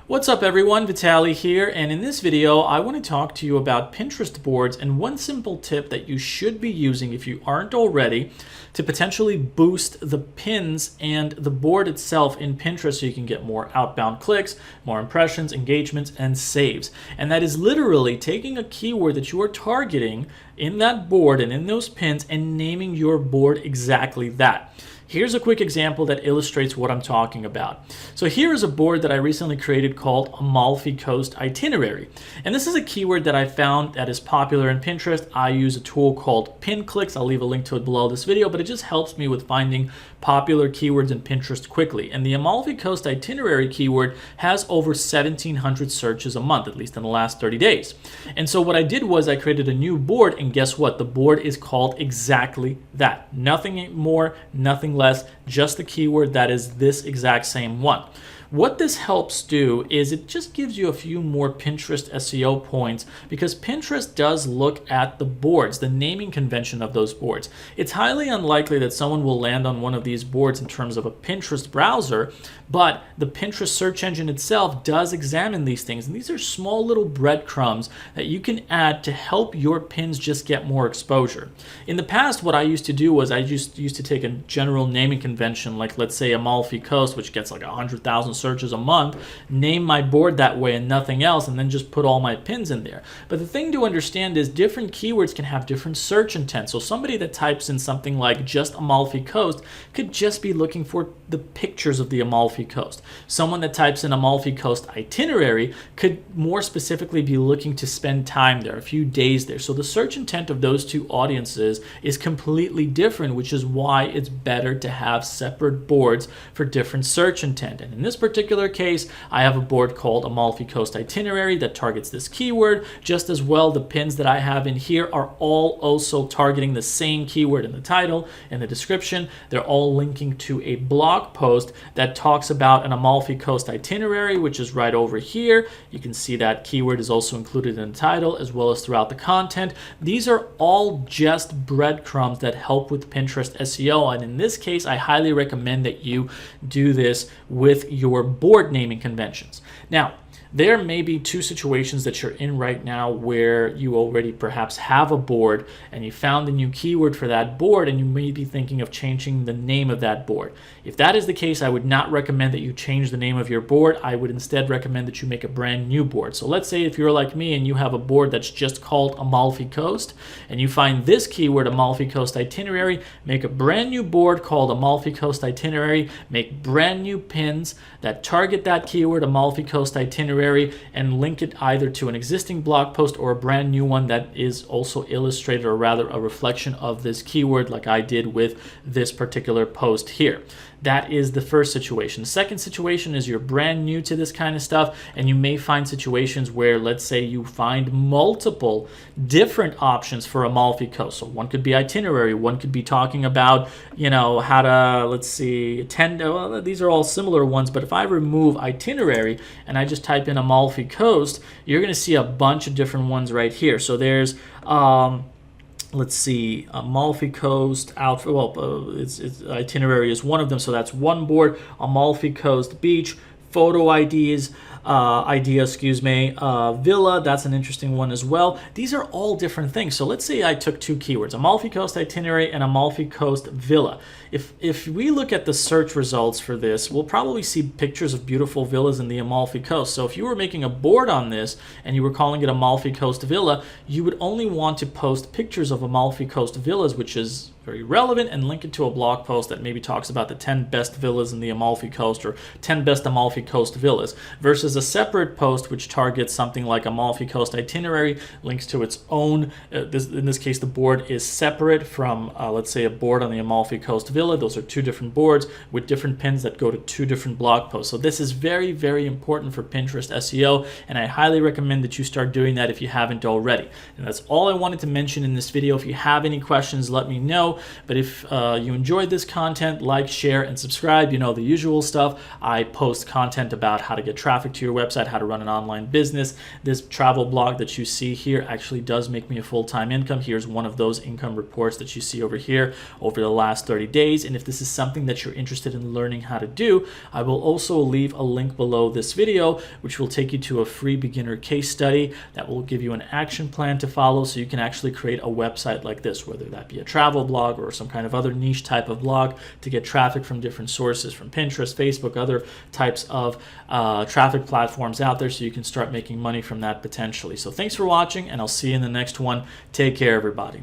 What's up everyone, Vitaly here, and in this video I want to talk to you about Pinterest boards and one simple tip that you should be using if you aren't already to potentially boost the pins and the board itself in Pinterest so you can get more outbound clicks, more impressions, engagements, and saves. And that is literally taking a keyword that you are targeting in that board and in those pins and naming your board exactly that. Here's a quick example that illustrates what I'm talking about. So here is a board that I recently created called Amalfi Coast Itinerary. And this is a keyword that I found that is popular in Pinterest. I use a tool called PinClicks. I'll leave a link to it below this video, but it just helps me with finding popular keywords in Pinterest quickly. And the Amalfi Coast Itinerary keyword has over 1,700 searches a month, at least in the last 30 days. And so what I did was I created a new board, and guess what? The board is called exactly that. Nothing more, nothing less, just the keyword that is this exact same one. What this helps do is it just gives you a few more Pinterest SEO points because Pinterest does look at the boards, the naming convention of those boards. It's highly unlikely that someone will land on one of these boards in terms of a Pinterest browser, but the Pinterest search engine itself does examine these things. And these are small little breadcrumbs that you can add to help your pins just get more exposure. In the past, what I used to do was I just used to take a general naming convention, like let's say Amalfi Coast, which gets like 100,000 searches a month, name my board that way and nothing else, and then just put all my pins in there. But the thing to understand is different keywords can have different search intent. So somebody that types in something like just Amalfi Coast could just be looking for the pictures of the Amalfi Coast. Someone that types in Amalfi Coast Itinerary could more specifically be looking to spend time there, a few days there. So the search intent of those two audiences is completely different, which is why it's better to have separate boards for different search intent. And in this particular case, I have a board called Amalfi Coast Itinerary that targets this keyword. Just as well, the pins that I have in here are all also targeting the same keyword in the title, in the description. They're all linking to a blog post that talks about an Amalfi Coast Itinerary, which is right over here. You can see that keyword is also included in the title as well as throughout the content. These are all just breadcrumbs that help with Pinterest SEO. And in this case, I highly recommend that you do this with your board naming conventions. Now, there may be two situations that you're in right now where you already perhaps have a board and you found a new keyword for that board and you may be thinking of changing the name of that board. If that is the case, I would not recommend that you change the name of your board. I would instead recommend that you make a brand new board. So let's say if you're like me and you have a board that's just called Amalfi Coast and you find this keyword Amalfi Coast Itinerary, make a brand new board called Amalfi Coast Itinerary, make brand new pins that target that keyword Amalfi Coast Itinerary and link it either to an existing blog post or a brand new one that is also illustrated, or rather a reflection of this keyword like I did with this particular post here. That is the first situation. The second situation is you're brand new to this kind of stuff and you may find situations where, let's say, you find multiple different options for Amalfi Coast. So one could be itinerary, one could be talking about, how to, let's see, well, these are all similar ones, but if I remove itinerary and I just type in Amalfi Coast, you're going to see a bunch of different ones right here. So there's let's see, Amalfi Coast outfit. Well, it's itinerary is one of them, so that's one board. Amalfi Coast Beach, photo IDs, Villa, that's an interesting one as well. These are all different things. So let's say I took two keywords, Amalfi Coast Itinerary and Amalfi Coast Villa. If we look at the search results for this, we'll probably see pictures of beautiful villas in the Amalfi Coast. So if you were making a board on this and you were calling it Amalfi Coast Villa, you would only want to post pictures of Amalfi Coast villas, which is very relevant, and link it to a blog post that maybe talks about the 10 best villas in the Amalfi Coast or 10 best Amalfi Coast villas, versus a separate post which targets something like Amalfi Coast Itinerary, links to its own, in this case the board is separate from, let's say, a board on the Amalfi Coast Villa. Those are two different boards with different pins that go to two different blog posts. So this is very, very important for Pinterest SEO, and I highly recommend that you start doing that if you haven't already. And that's all I wanted to mention in this video. If you have any questions, let me know. know. But if you enjoyed this content, like, share, and subscribe. You know the usual stuff. I post content about how to get traffic to your website, how to run an online business. This travel blog that you see here actually does make me a full-time income. Here's one of those income reports that you see over here over the last 30 days. And if this is something that you're interested in learning how to do, I will also leave a link below this video, which will take you to a free beginner case study that will give you an action plan to follow so you can actually create a website like this, whether that be a travel blog or some kind of other niche type of blog, to get traffic from different sources, from Pinterest, Facebook, other types of traffic platforms out there, so you can start making money from that potentially. So thanks for watching, and I'll see you in the next one. Take care, everybody.